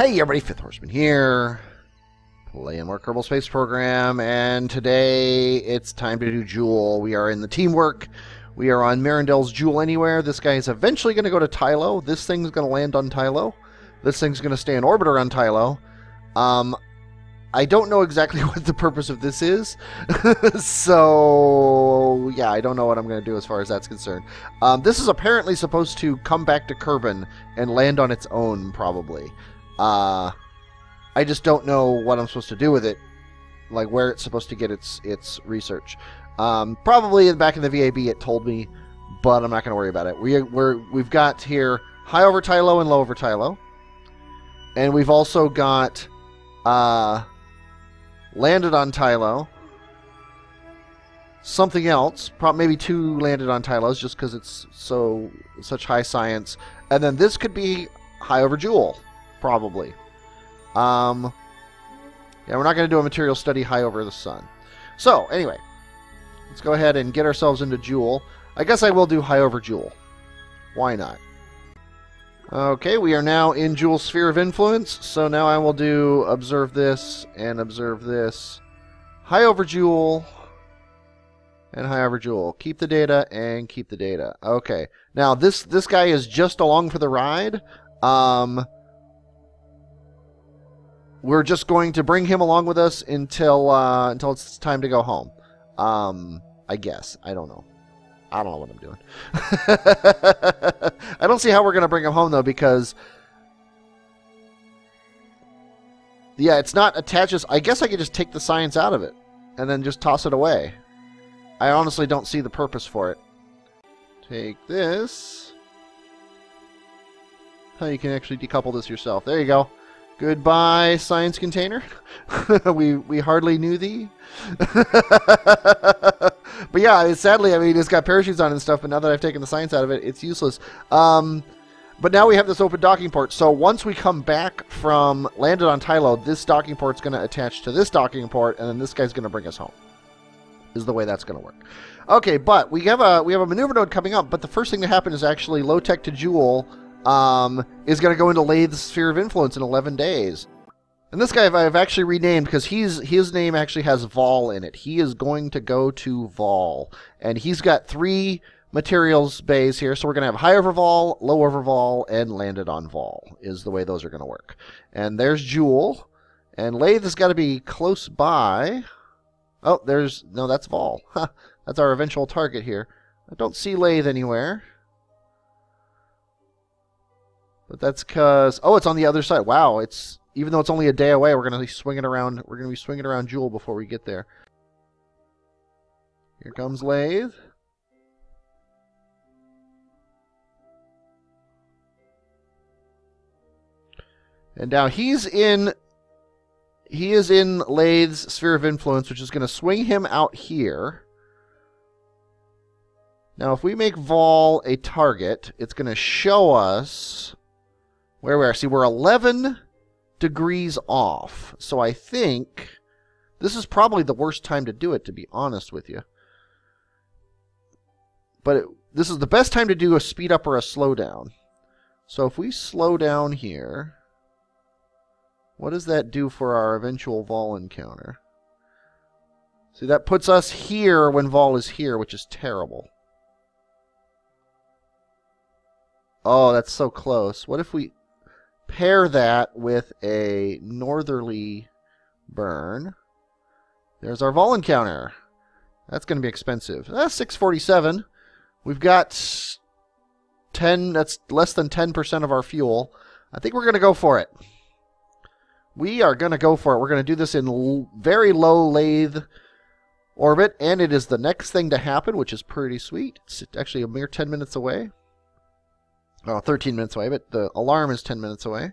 Hey everybody, Fifth Horseman here, playing more Kerbal Space Program, and today it's time to do Jool. We are in the teamwork. We are on Mirandel's Jool Anywhere. This guy is eventually going to go to Tylo. This thing's going to land on Tylo. This thing's going to stay in orbit around Tylo. I don't know exactly what the purpose of this is, so yeah, I don't know what I'm going to do as far as that's concerned. This is apparently supposed to come back to Kerbin and land on its own, probably. I just don't know what I'm supposed to do with it, like where it's supposed to get its research. Probably back in the VAB it told me, but I'm not going to worry about it. We've got here high over Tylo and low over Tylo, and we've also got landed on Tylo. Something else, maybe two landed on Tylos, just because it's such high science, and then this could be high over Jool. Probably. Yeah, we're not going to do a material study high over the sun. So, anyway, let's go ahead and get ourselves into Jool. I guess I will do high over Jool. Why not? Okay, we are now in Jool's sphere of influence, so now I will do observe this and observe this. High over Jool and high over Jool. Keep the data and keep the data. Okay, now this guy is just along for the ride. We're just going to bring him along with us until it's time to go home. I guess. I don't know. I don't know what I'm doing. I don't see how we're going to bring him home, though, because... yeah, it's not attached. I guess I could just take the science out of it and then just toss it away. I honestly don't see the purpose for it. Take this. Oh, you can actually decouple this yourself. There you go. Goodbye, science container. we hardly knew thee. But yeah, sadly, I mean, it's got parachutes on and stuff, but now that I've taken the science out of it, it's useless. But now we have this open docking port, so once we come back from landed on Tylo, this docking port's going to attach to this docking port, and then this guy's going to bring us home. Is the way that's going to work. Okay, but we have a maneuver node coming up, but the first thing to happen is actually low-tech to Jool is going to go into Lathe's sphere of influence in 11 days. And this guy I've actually renamed because his name actually has Vall in it. He is going to go to Vall. And he's got 3 materials bays here. So we're going to have high over Vall, low over Vall, and landed on Vall is the way those are going to work. And there's Jool. And Lathe has got to be close by. Oh, no, that's Vall. That's our eventual target here. I don't see Lathe anywhere. But that's because... oh, it's on the other side. Wow, even though it's only a day away, we're going to be swinging around. We're going to be swinging around Jool before we get there. Here comes Lathe. And now he is in Lathe's sphere of influence, which is going to swing him out here. Now, if we make Vall a target, it's going to show us where we are. See, we're 11 degrees off. So I think this is probably the worst time to do it, to be honest with you. But this is the best time to do a speed up or a slow down. So if we slow down here, what does that do for our eventual Vall encounter? See, that puts us here when Vall is here, which is terrible. Oh, that's so close. What if we pair that with a northerly burn? There's our Vall encounter. That's going to be expensive. That's 647. We've got 10. That's less than 10% of our fuel. I think we're going to go for it. We are going to go for it. We're going to do this in very low Lathe orbit, and it is the next thing to happen, which is pretty sweet. It's actually a mere 10 minutes away. Oh, 13 minutes away, but the alarm is 10 minutes away.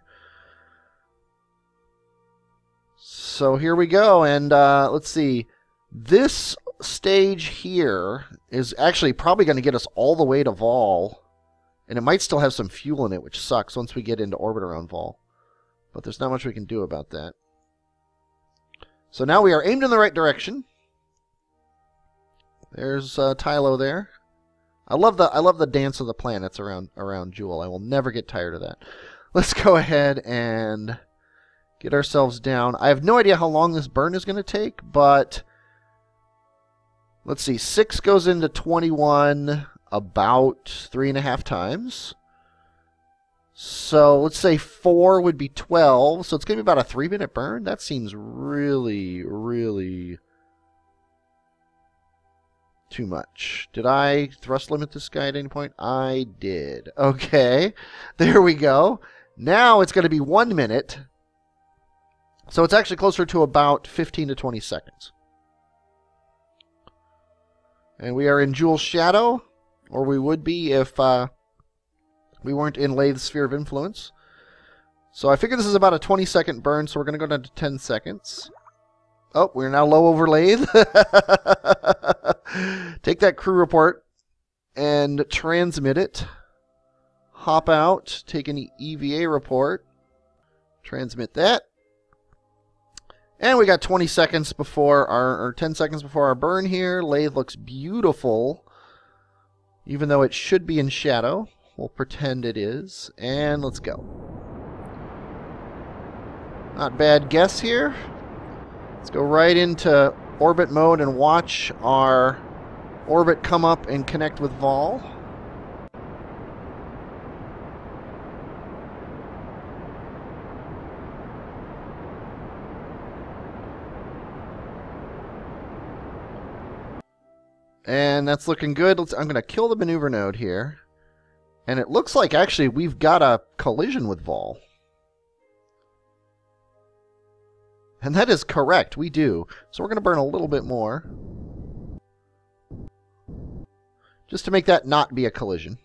So here we go, and let's see. This stage here is actually probably going to get us all the way to Vall, and it might still have some fuel in it, which sucks once we get into orbit around Vall. But there's not much we can do about that. So now we are aimed in the right direction. There's Tylo there. I love the dance of the planets around Jool. I will never get tired of that. Let's go ahead and Get ourselves down. I have no idea how long this burn is going to take, but let's see. 6 goes into 21 about 3.5 times. So let's say 4 would be 12. So it's going to be about a 3-minute burn. That seems really, really too much. Did I thrust limit this guy at any point? I did. Okay. There we go. Now it's going to be 1 minute. So it's actually closer to about 15 to 20 seconds. And we are in Jool's shadow, or we would be if we weren't in Lathe's sphere of influence. So I figure this is about a 20-second burn, so we're going to go down to 10 seconds. Oh, we're now low over Lathe. Take that crew report and transmit it. Hop out, take an EVA report, transmit that. And we got 20 seconds before our, or 10 seconds before our burn here. Lathe looks beautiful, even though it should be in shadow. We'll pretend it is, and let's go. Not bad guess here. Let's go right into orbit mode and watch our orbit come up and connect with Vall. And that's looking good. I'm going to kill the maneuver node here. And it looks like actually we've got a collision with Vall. And that is correct, we do. So we're going to burn a little bit more. Just to make that not be a collision.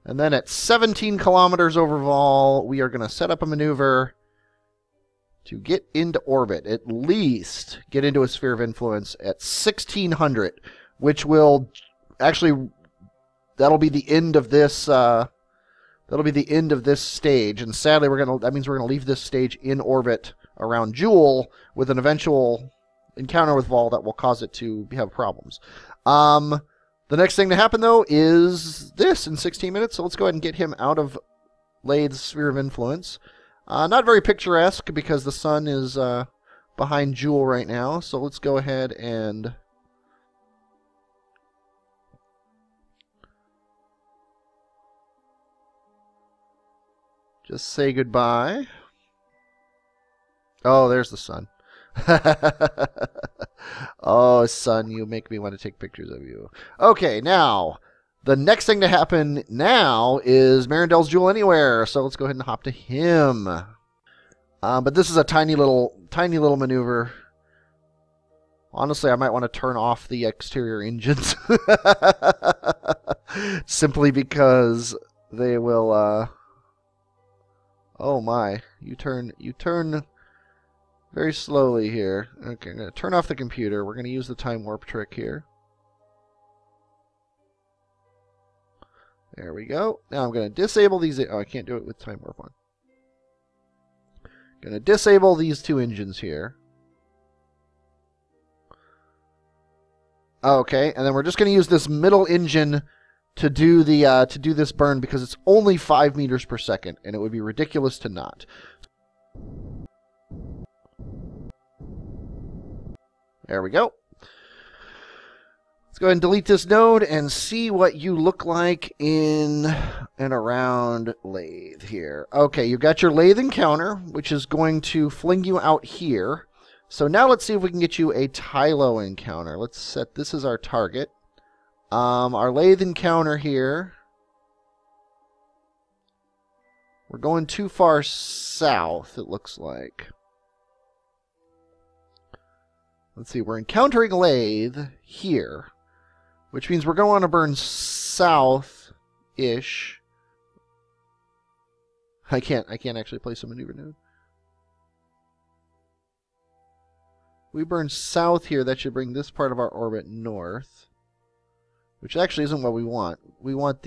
And then at 17 kilometers over Vall, we are going to set up a maneuver to get into orbit. At least get into a sphere of influence at 1600. Which will actually, that'll be the end of this. That'll be the end of this stage, and sadly, that means we're gonna leave this stage in orbit around Jool with an eventual encounter with Vall that will cause it to have problems. The next thing to happen though is this in 16 minutes. So let's go ahead and get him out of Lathe's sphere of influence. Not very picturesque because the sun is behind Jool right now. So let's go ahead and just say goodbye. Oh, there's the sun. Oh, sun, you make me want to take pictures of you. Okay, now, the next thing to happen now is Marindel's Jool Anywhere. So let's go ahead and hop to him. But this is a tiny little maneuver. Honestly, I might want to turn off the exterior engines. Simply because they will... Oh my, you turn very slowly here. Okay, I'm going to turn off the computer. We're going to use the time warp trick here. There we go. Now I'm going to disable these. Oh, I can't do it with time warp on. Going to disable these 2 engines here. Okay, and then we're just going to use this middle engine to do this burn because it's only 5 meters per second, and it would be ridiculous to not. There we go. Let's go ahead and delete this node and see what you look like in and around Lathe here. Okay, you've got your Lathe encounter, which is going to fling you out here. So now let's see if we can get you a Tylo encounter. Let's set this as our target. Our Lathe encounter here. We're going too far south, it looks like. Let's see, we're encountering Lathe here, which means we're going to want to burn south-ish. I can't actually place a maneuver node. We burn south here, that should bring this part of our orbit north. Which actually isn't what we want. We want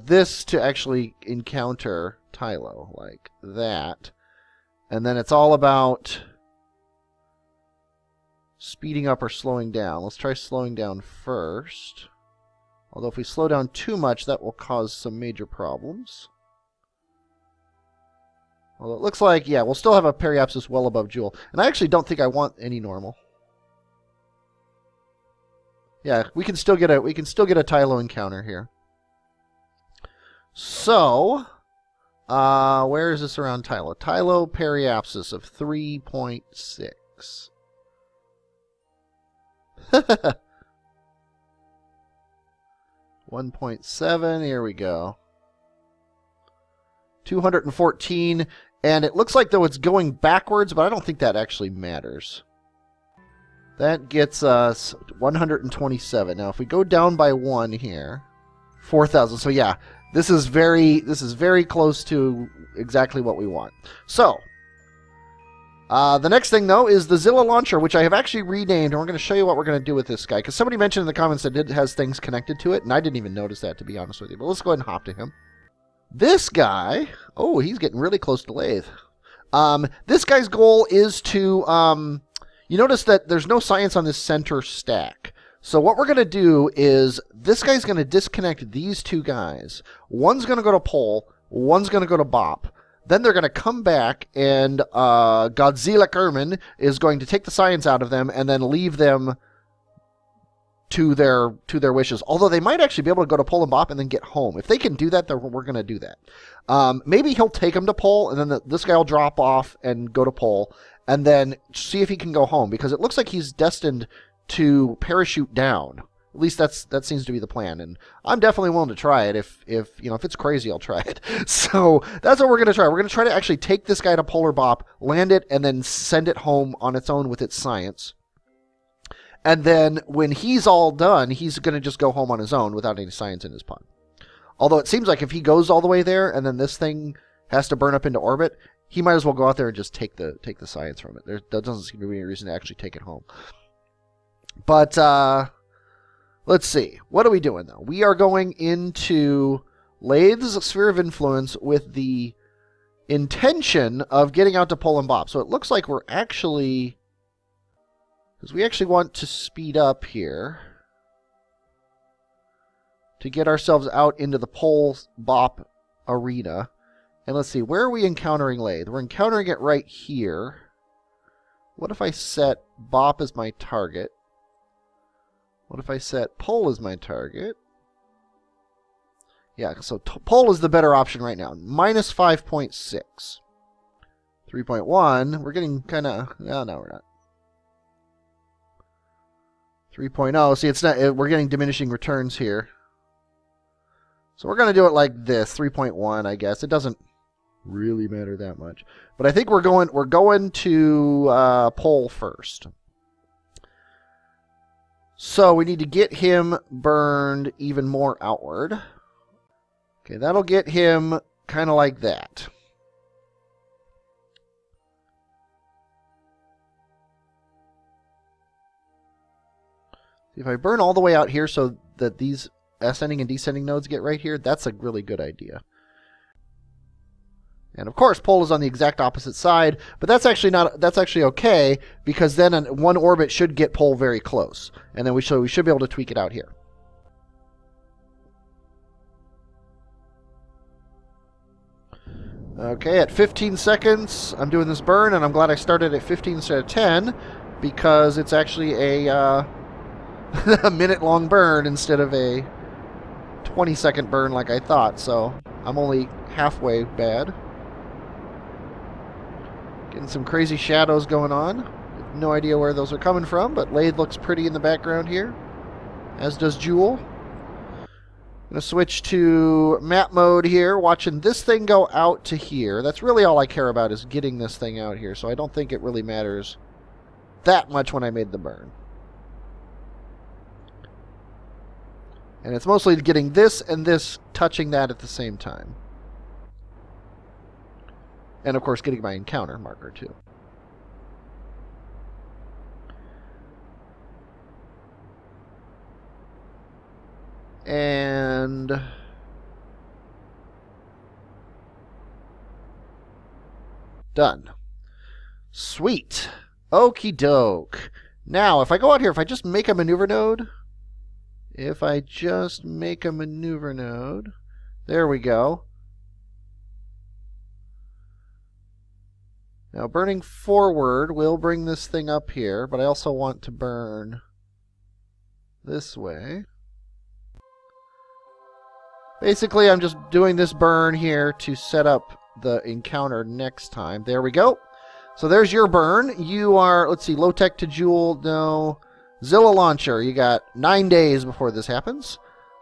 this to actually encounter Tylo, like that. And then it's all about speeding up or slowing down. Let's try slowing down first. Although if we slow down too much, that will cause some major problems. Well, it looks like, yeah, we'll still have a periapsis well above Jool. And I actually don't think I want any normal. Yeah, we can still get a Tylo encounter here. So, where is this around Tylo? Tylo periapsis of 3.6. 1.7, here we go. 214, and it looks like though it's going backwards, but I don't think that actually matters. That gets us 127. Now, if we go down by 1 here, 4,000. So yeah, this is very close to exactly what we want. So, the next thing though is the Zilla launcher, which I have actually renamed, and we're going to show you what we're going to do with this guy, because somebody mentioned in the comments that it has things connected to it, and I didn't even notice that, to be honest with you. But let's go ahead and hop to him. This guy, oh, he's getting really close to Lathe. This guy's goal is to, you notice that there's no science on this center stack. So what we're going to do is, this guy's going to disconnect these two guys. One's going to go to Pole, one's going to go to Bop. Then they're going to come back, and Godzilla Kerman is going to take the science out of them and then leave them to their wishes. Although they might actually be able to go to Pole and Bop and then get home. If they can do that, then we're going to do that. Maybe he'll take them to Pole, and then this guy will drop off and go to Pole, and then see if he can go home, because it looks like he's destined to parachute down. At least that seems to be the plan, and I'm definitely willing to try it. If it's crazy, I'll try it. So that's what we're gonna try. We're gonna try to actually take this guy to Polar Bop, land it, and then send it home on its own with its science. And then when he's all done, he's gonna just go home on his own without any science in his pod. Although it seems like if he goes all the way there, and then this thing has to burn up into orbit, he might as well go out there and just take the science from it. There doesn't seem to be any reason to actually take it home. But let's see. What are we doing, though? We are going into Lathe's Sphere of Influence with the intention of getting out to Pole and Bop. So it looks like we're actually, because we actually want to speed up here to get ourselves out into the Pole Bop arena. And let's see, where are we encountering Lathe? We're encountering it right here. What if I set Bop as my target? What if I set Pole as my target? Yeah, so Pole is the better option right now. Minus 5.6. 3.1, we're getting kind of, no, we're not. 3.0, see, it's not, we're getting diminishing returns here. So we're going to do it like this, 3.1, I guess. It doesn't really matter that much. But I think we're going to Pole first. So we need to get him burned even more outward. Okay, that'll get him kind of like that. If I burn all the way out here so that these ascending and descending nodes get right here, that's a really good idea. And of course, Pole is on the exact opposite side, but that's actually okay, because then one orbit should get Pole very close, and then we should be able to tweak it out here. Okay, at 15 seconds, I'm doing this burn, and I'm glad I started at 15 instead of 10, because it's actually a a minute-long burn instead of a 20-second burn like I thought, so I'm only halfway bad. Getting some crazy shadows going on. No idea where those are coming from, but Lathe looks pretty in the background here, as does Jool. I'm going to switch to map mode here, watching this thing go out to here. That's really all I care about, is getting this thing out here, so I don't think it really matters that much when I made the burn. And it's mostly getting this and this touching that at the same time. And of course getting my encounter marker too. And done. Sweet. Okie doke. Now, if I go out here, if I just make a maneuver node, there we go. Now, burning forward will bring this thing up here, but I also want to burn this way. Basically, I'm just doing this burn here to set up the encounter next time. There we go. So there's your burn. You are, let's see, low tech to Jool, no. Zilla launcher, you got 9 days before this happens.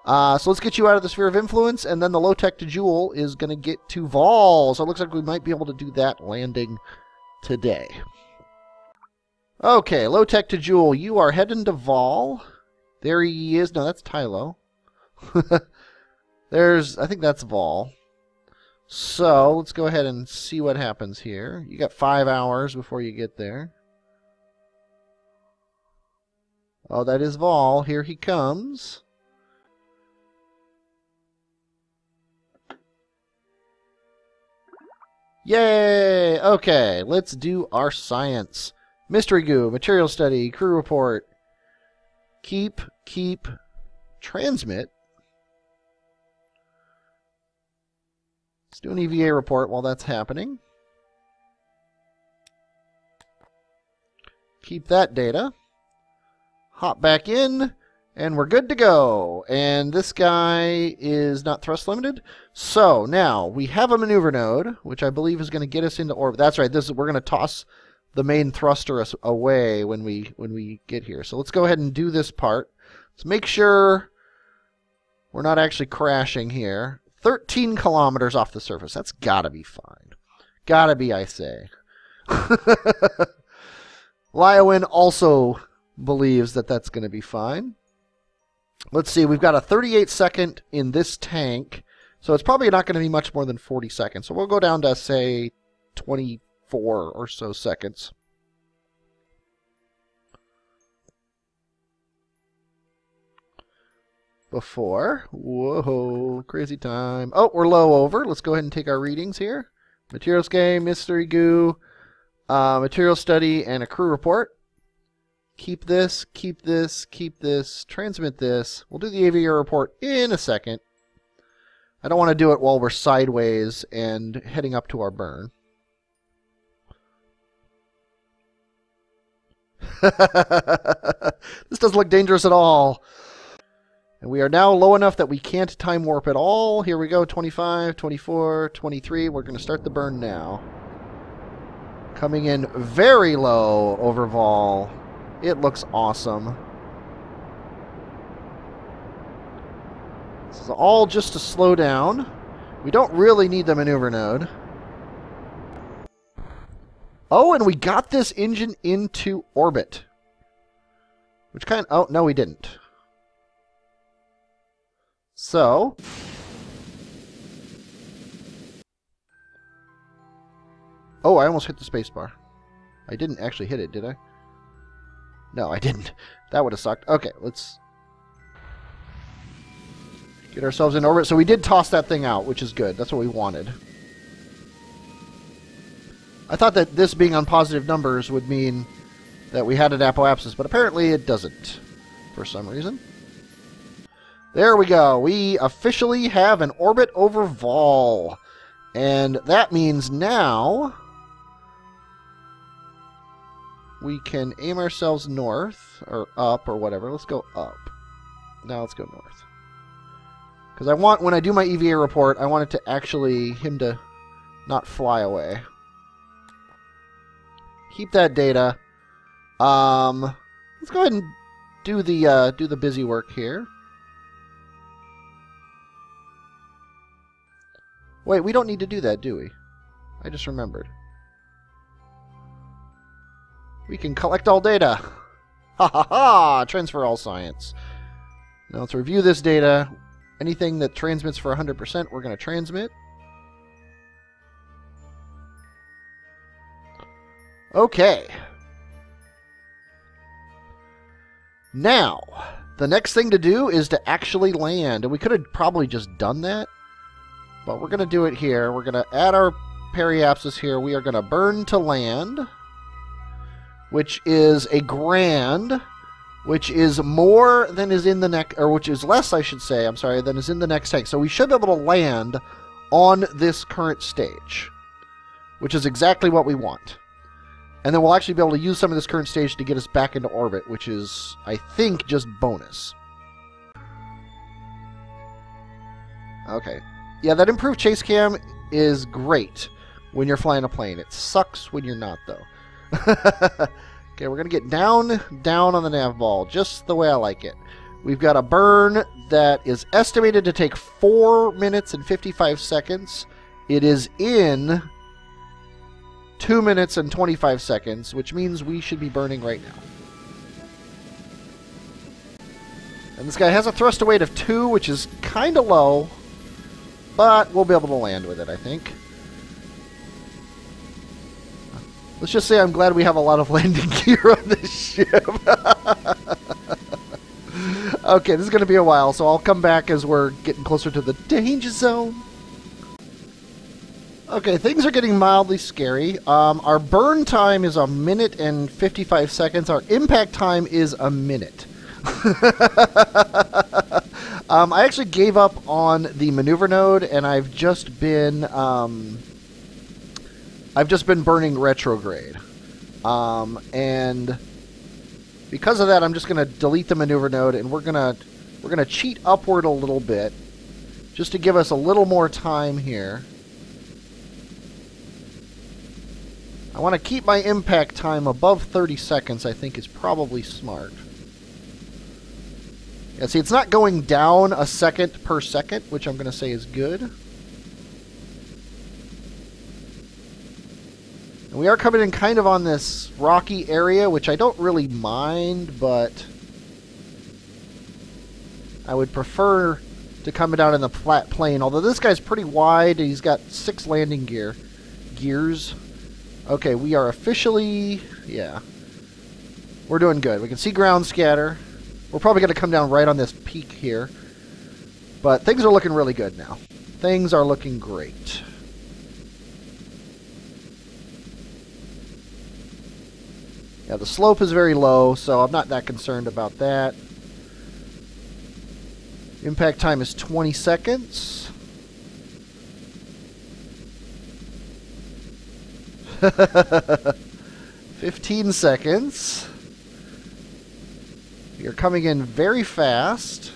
So let's get you out of the sphere of influence, and then the low tech to Jool is going to get to Vall. So it looks like we might be able to do that landing today. Okay, low tech to Jool, you are heading to Vall. There he is. No, that's Tylo. I think that's Vall. So let's go ahead and see what happens here. You got 5 hours before you get there. Oh, that is Vall. Here he comes. Yay! Okay, let's do our science. Mystery goo, material study, crew report. Keep, transmit. Let's do an EVA report while that's happening. Keep that data. Hop back in, and we're good to go. And this guy is not thrust limited. So now we have a maneuver node, which I believe is going to get us into orbit. That's right. We're going to toss the main thruster away when we get here. So let's go ahead and do this part. Let's make sure we're not actually crashing here. 13 kilometers off the surface. That's got to be fine. Got to be, I say. Liowen also believes that that's going to be fine. Let's see. We've got a 38 second in this tank. So it's probably not going to be much more than 40 seconds. So we'll go down to, say, 24 or so seconds. Before. Whoa, crazy time. Oh, we're low over. Let's go ahead and take our readings here. Materials game, mystery goo, material study, and a crew report. Keep this, keep this, keep this, transmit this. We'll do the AVR report in a second. I don't want to do it while we're sideways and heading up to our burn. This doesn't look dangerous at all. And we are now low enough that we can't time warp at all. Here we go, 25, 24, 23. We're going to start the burn now. Coming in very low over Vall. It looks awesome. This is all just to slow down. We don't really need the maneuver node. Oh, and we got this engine into orbit. Which kind of... Oh, no, we didn't. So... Oh, I almost hit the spacebar. I didn't actually hit it, did I? No, I didn't. That would have sucked. Okay, let's get ourselves in orbit. So we did toss that thing out, which is good. That's what we wanted. I thought that this being on positive numbers would mean that we had an apoapsis, but apparently it doesn't for some reason. There we go. We officially have an orbit over Vall. And that means now we can aim ourselves north, or up, or whatever. Let's go up. Now let's go north. Because I want, when I do my EVA report, I want it to actually, him to not fly away. Keep that data. Let's go ahead and do the busy work here. Wait, we don't need to do that, do we? I just remembered. We can collect all data. Ha ha ha! Transfer all science. Now let's review this data. Anything that transmits for 100%, we're going to transmit. Okay. Now, the next thing to do is to actually land. And we could have probably just done that. But we're going to do it here. We're going to add our periapsis here. We are going to burn to land, which is a grand, which is more than is in the next, or which is less, I should say, I'm sorry, than is in the next tank. So we should be able to land on this current stage. which is exactly what we want. And then we'll actually be able to use some of this current stage to get us back into orbit, which is, I think, just bonus. Okay. Yeah, that improved chase cam is great when you're flying a plane. It sucks when you're not, though. Okay, we're going to get down on the nav ball, just the way I like it. We've got a burn that is estimated to take 4 minutes and 55 seconds. It is in 2 minutes and 25 seconds, which means we should be burning right now. And this guy has a thrust to weight of 2, which is kind of low, but we'll be able to land with it, I think. Let's just say I'm glad we have a lot of landing gear on this ship. Okay, this is going to be a while, so I'll come back as we're getting closer to the danger zone. Okay, things are getting mildly scary. Our burn time is 1 minute and 55 seconds. Our impact time is 1 minute. I actually gave up on the maneuver node, and I've just been burning retrograde. And because of that, I'm just going to delete the maneuver node, and we're gonna cheat upward a little bit, just to give us a little more time here. I want to keep my impact time above 30 seconds, I think is probably smart. Yeah, see, it's not going down a second per second, which I'm going to say is good. And we are coming in kind of on this rocky area, which I don't really mind, but I would prefer to come down in the flat plane. Although this guy's pretty wide, he's got 6 landing gears. Okay, we are officially, yeah, we're doing good. We can see ground scatter. We're probably going to come down right on this peak here. But things are looking really good now. Things are looking great. Yeah, the slope is very low, so I'm not that concerned about that. Impact time is 20 seconds. 15 seconds. You're coming in very fast.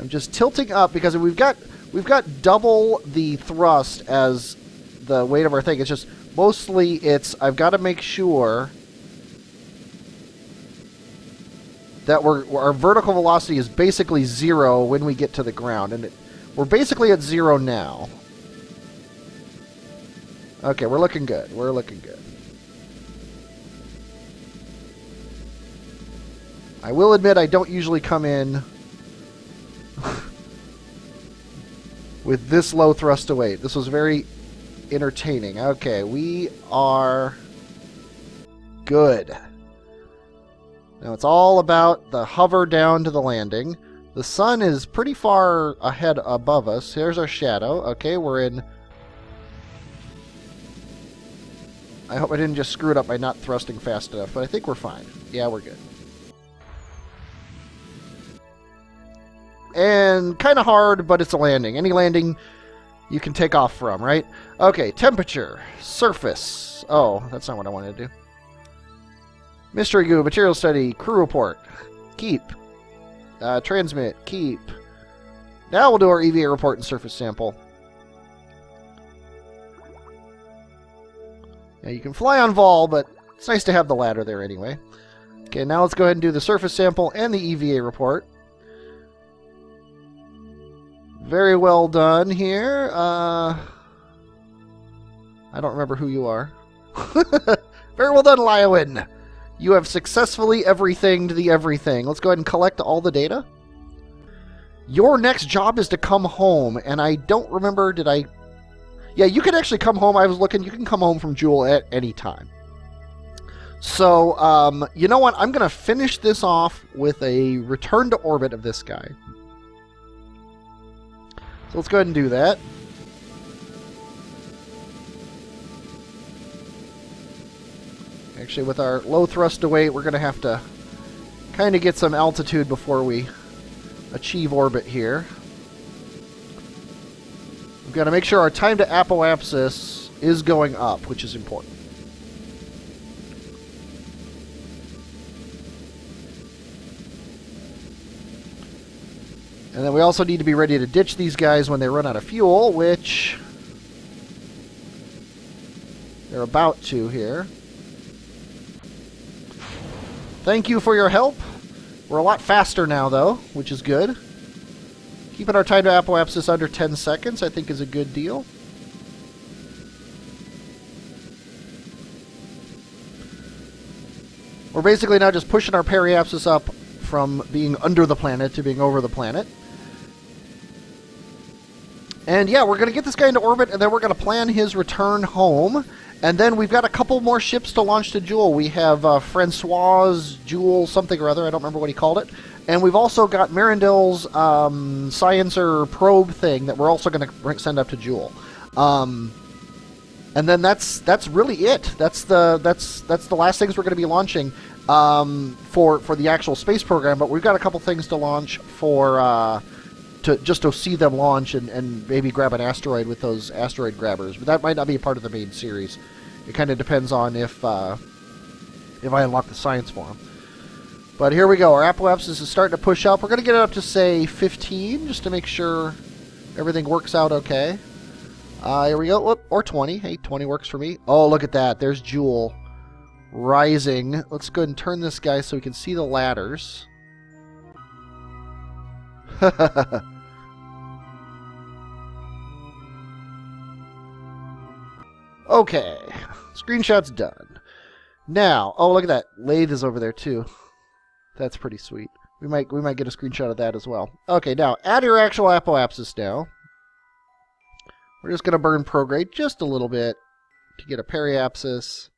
I'm just tilting up because we've got double the thrust as the weight of our thing. It's just mostly I've got to make sure that our vertical velocity is basically 0 when we get to the ground, and we're basically at 0 now. Okay, we're looking good. We're looking good. I will admit I don't usually come in with this low thrust to weight. This was very entertaining. Okay, we are good. Now it's all about the hover down to the landing. The sun is pretty far ahead above us. Here's our shadow. Okay, we're in... I hope I didn't just screw it up by not thrusting fast enough, but I think we're fine. Yeah, we're good. And kind of hard, but it's a landing. Any landing you can take off from, right? Okay, temperature, surface. Oh, that's not what I wanted to do. Mystery goo, material study, crew report. Keep. Transmit, keep. Now we'll do our EVA report and surface sample. Yeah, you can fly on Vall, but it's nice to have the ladder there anyway. Okay, now let's go ahead and do the surface sample and the EVA report. Very well done here. I don't remember who you are. Very well done, Liowen. You have successfully everythinged the everything. Let's go ahead and collect all the data. Your next job is to come home, and I don't remember, did I... Yeah, you can actually come home. I was looking. You can come home from Jool at any time. So, you know what? I'm going to finish this off with a return to orbit of this guy. So let's go ahead and do that. Actually, with our low thrust to weight, we're going to have to kind of get some altitude before we achieve orbit here. We've got to make sure our time to apoapsis is going up, which is important. And then we also need to be ready to ditch these guys when they run out of fuel, which they're about to here. Thank you for your help. We're a lot faster now, though, which is good. Keeping our time to apoapsis under 10 seconds, I think, is a good deal. We're basically now just pushing our periapsis up from being under the planet to being over the planet. And yeah, we're going to get this guy into orbit, and then we're going to plan his return home. And then we've got a couple more ships to launch to Jool. We have Francois Jool something or other. I don't remember what he called it. And we've also got Marindil's Sciencer probe thing that we're also going to send up to Jool. And then that's really it. That's the last things we're going to be launching for the actual space program. But we've got a couple things to launch for just to see them launch and maybe grab an asteroid with those asteroid grabbers. But that might not be a part of the main series. It kind of depends on if I unlock the science for them. But here we go. Our apoapsis is starting to push up. We're going to get it up to, say, 15, just to make sure everything works out okay. Here we go. Whoop, or 20. Hey, 20 works for me. Oh, look at that. There's Jool rising. Let's go ahead and turn this guy so we can see the ladders. Okay. Screenshot's done. Now, oh, look at that. Lathe is over there, too. That's pretty sweet. We might get a screenshot of that as well. Okay, now, add your actual apoapsis now. We're just going to burn prograde just a little bit to get a periapsis.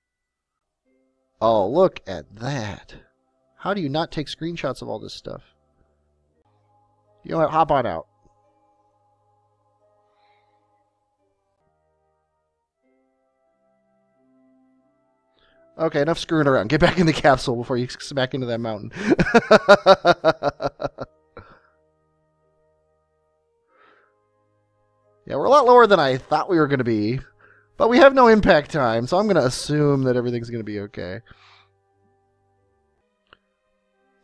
Oh, look at that. How do you not take screenshots of all this stuff? You know what? Hop on out. Okay, enough screwing around. Get back in the capsule before you smack into that mountain. Yeah, we're a lot lower than I thought we were going to be. But we have no impact time, so I'm going to assume that everything's going to be okay.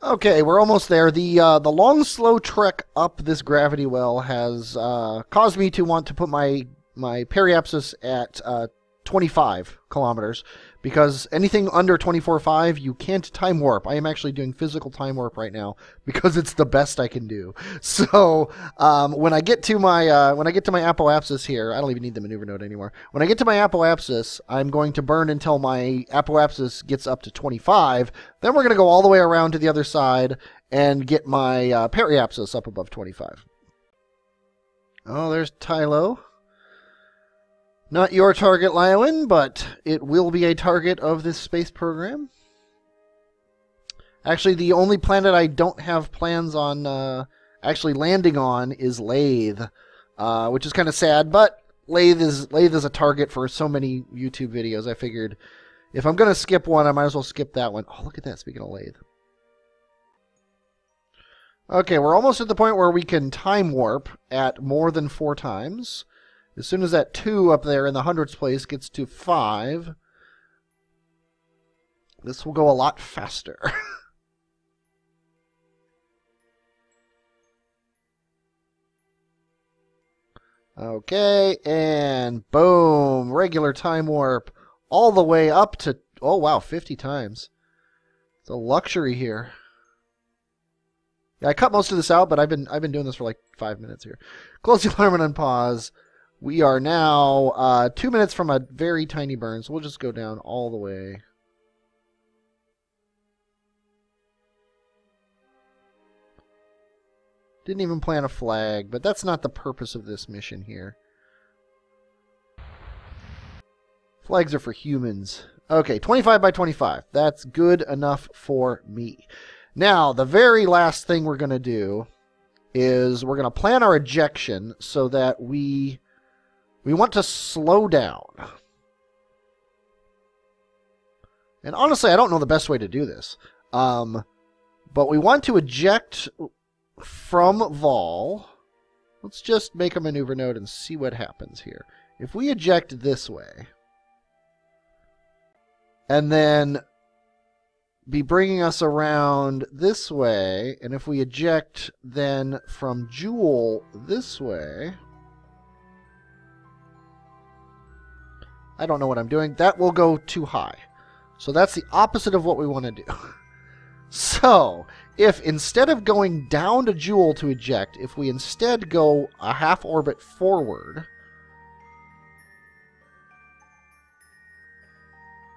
Okay, we're almost there. The long, slow trek up this gravity well has caused me to want to put my periapsis at 25 kilometers, because anything under 24.5 you can't time warp. I am actually doing physical time warp right now because it's the best I can do. So when I get to my apoapsis here, I don't even need the maneuver node anymore. When I get to my apoapsis, I'm going to burn until my apoapsis gets up to 25. Then we're going to go all the way around to the other side and get my periapsis up above 25. Oh, there's Tylo. Not your target, Liowen, but it will be a target of this space program. Actually, the only planet I don't have plans on actually landing on is Lathe, which is kind of sad, but Lathe is a target for so many YouTube videos. I figured if I'm going to skip one, I might as well skip that one. Oh, look at that, speaking of Lathe. Okay, we're almost at the point where we can time warp at more than 4 times. As soon as that 2 up there in the hundreds place gets to 5, this will go a lot faster. Okay, and boom, regular time warp all the way up to, oh wow, 50 times. It's a luxury here. Yeah, I cut most of this out, but I've been doing this for like 5 minutes here. Close the alarm and unpause. We are now 2 minutes from a very tiny burn, so we'll just go down all the way. Didn't even plant a flag, but that's not the purpose of this mission here. Flags are for humans. Okay, 25 by 25. That's good enough for me. Now, the very last thing we're going to do is we're going to plan our ejection so that we want to slow down. And honestly, I don't know the best way to do this. But we want to eject from Vall Let's just make a maneuver node and see what happens here. If we eject this way, and then be bringing us around this way, and if we eject then from Jool this way, I don't know what I'm doing. That will go too high. So that's the opposite of what we want to do. So, if instead of going down to Jool to eject, if we instead go a half orbit forward,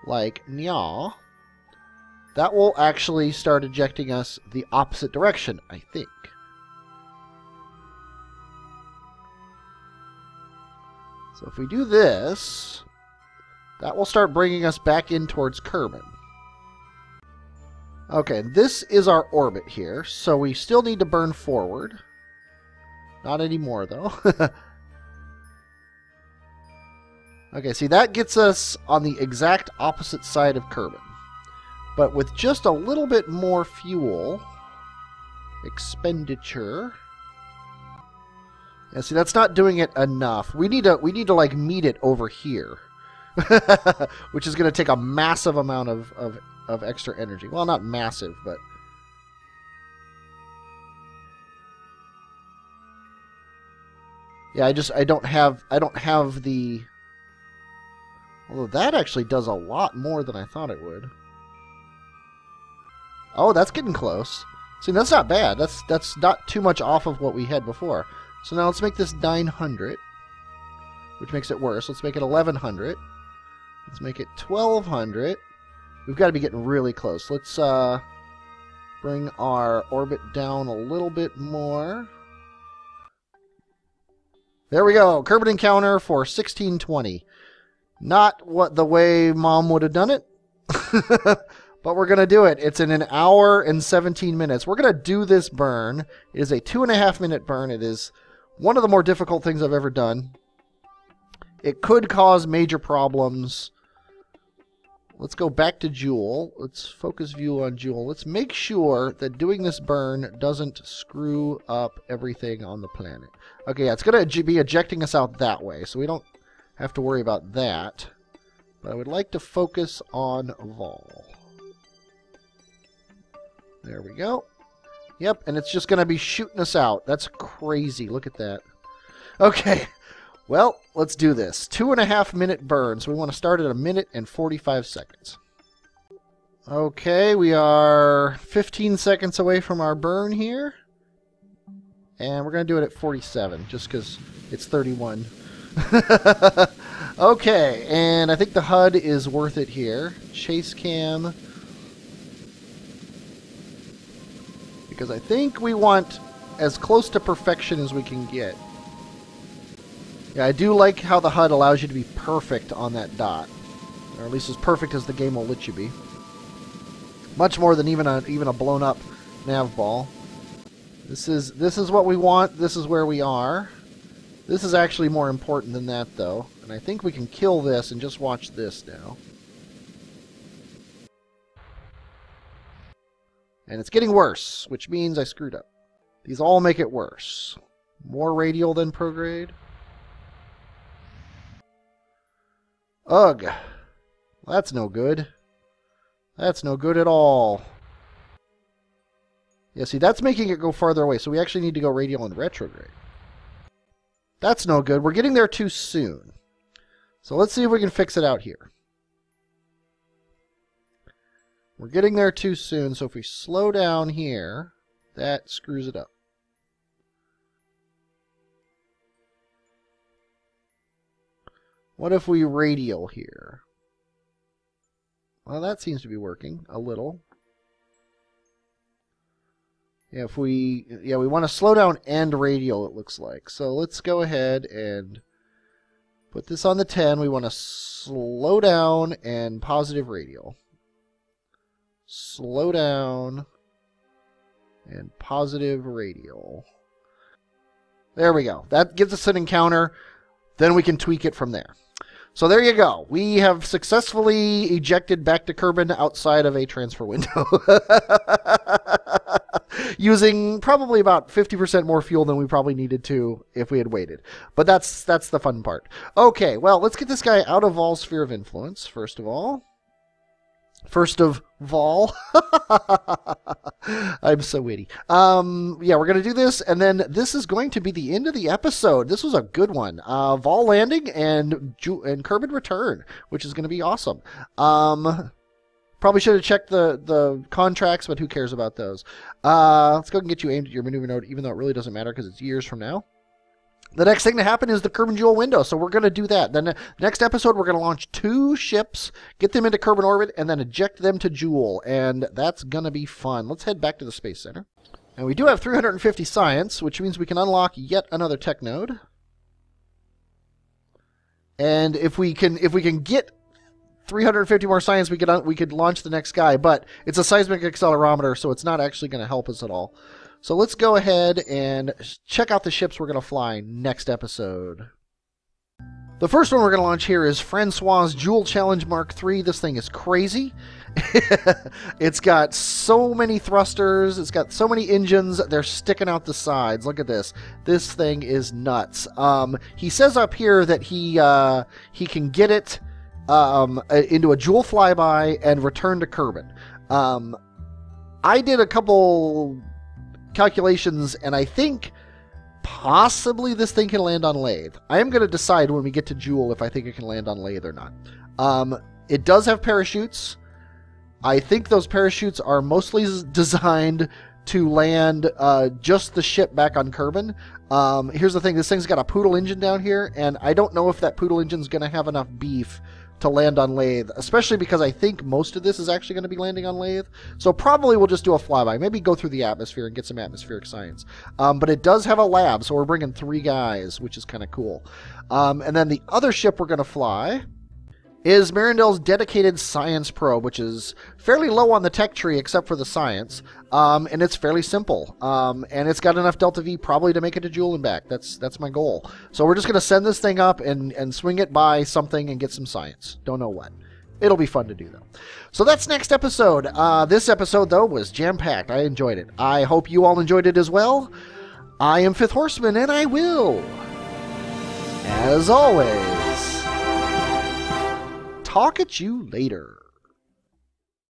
like nya, that will actually start ejecting us the opposite direction, I think. So if we do this, that will start bringing us back in towards Kerbin. Okay, this is our orbit here, so we still need to burn forward. Not anymore, though. Okay, see, that gets us on the exact opposite side of Kerbin. But with just a little bit more fuel expenditure. Yeah, see, that's not doing it enough. We need to like meet it over here. Which is going to take a massive amount of extra energy. Well, not massive, but yeah, I don't have the. Although that actually does a lot more than I thought it would. Oh, that's getting close. See, that's not bad. That's not too much off of what we had before. So now let's make this 900, which makes it worse. Let's make it 1100. Let's make it 1200. We've got to be getting really close. Let's bring our orbit down a little bit more. There we go. Kerbin encounter for 1620. Not what the way Mom would have done it. But we're going to do it. It's in an hour and 17 minutes. We're going to do this burn. It is a 2.5 minute burn. It is one of the more difficult things I've ever done. It could cause major problems. Let's go back to Jool. Let's focus view on Jool. Let's make sure that doing this burn doesn't screw up everything on the planet. Okay, yeah, it's going to be ejecting us out that way, so we don't have to worry about that. But I would like to focus on Vall. There we go. Yep, and it's just going to be shooting us out. That's crazy. Look at that. Okay. Well, let's do this. 2.5 minute burn. So we want to start at 1 minute and 45 seconds. Okay, we are 15 seconds away from our burn here. And we're going to do it at 47, just because it's 31. Okay, and I think the HUD is worth it here. Chase cam. Because I think we want as close to perfection as we can get. Yeah, I do like how the HUD allows you to be perfect on that dot. Or at least as perfect as the game will let you be. Much more than even a blown up nav ball. This is what we want. This is where we are. This is actually more important than that, though. And I think we can kill this and just watch this now. And it's getting worse, which means I screwed up. These all make it worse. More radial than prograde. Ugh. That's no good. That's no good at all. Yeah, see, that's making it go farther away, so we actually need to go radial and retrograde. That's no good. We're getting there too soon. So let's see if we can fix it out here. We're getting there too soon, so if we slow down here, that screws it up. What if we radial here? Well, that seems to be working a little. Yeah, we want to slow down and radial, it looks like. So let's go ahead and put this on the 10. We want to slow down and positive radial. Slow down and positive radial. There we go. That gives us an encounter. Then we can tweak it from there. So there you go. We have successfully ejected back to Kerbin outside of a transfer window. using probably about 50% more fuel than we probably needed to if we had waited. But that's the fun part. Okay, well, let's get this guy out of Vall's sphere of influence, first of all. First of Vall. I'm so witty. Yeah, we're going to do this, and then this is going to be the end of the episode. This was a good one. Vall landing and Kerbin return, which is going to be awesome. Probably should have checked the contracts, but who cares about those? Let's go and get you aimed at your maneuver node, even though it really doesn't matter because it's years from now. The next thing to happen is the Kerbin Jool window, so we're going to do that. Then next episode, we're going to launch 2 ships, get them into Kerbin orbit, and then eject them to Jool, and that's going to be fun. Let's head back to the Space Center. And we do have 350 science, which means we can unlock yet another tech node. And if we can get 350 more science, we could launch the next guy, but it's a seismic accelerometer, so it's not actually going to help us at all. So let's go ahead and check out the ships we're going to fly next episode. The first one we're going to launch here is Francois's Jool Challenge Mark III. This thing is crazy. It's got so many thrusters. It's got so many engines. They're sticking out the sides. Look at this. This thing is nuts. He says up here that he can get it into a Jool flyby and return to Kerbin. I did a couple calculations, and I think possibly this thing can land on Lathe. I am going to decide when we get to Jool if I think it can land on Lathe or not. It does have parachutes. I think those parachutes are mostly designed to land just the ship back on Kerbin. Here's the thing. This thing's got a Poodle engine down here, and I don't know if that Poodle engine's going to have enough beef to land on Lathe, especially because I think most of this is actually going to be landing on Lathe. So probably we'll just do a flyby. Maybe go through the atmosphere and get some atmospheric science. But it does have a lab, so we're bringing 3 guys, which is kind of cool. And then the other ship we're going to fly is Marindel's dedicated science probe, which is fairly low on the tech tree except for the science, and it's fairly simple. And it's got enough Delta V probably to make it to Jool and back. That's my goal. So we're just going to send this thing up and swing it by something and get some science. Don't know what. It'll be fun to do, though. So that's next episode. This episode, though, was jam-packed. I enjoyed it. I hope you all enjoyed it as well. I am Fifth Horseman, and I will, as always, talk at you later.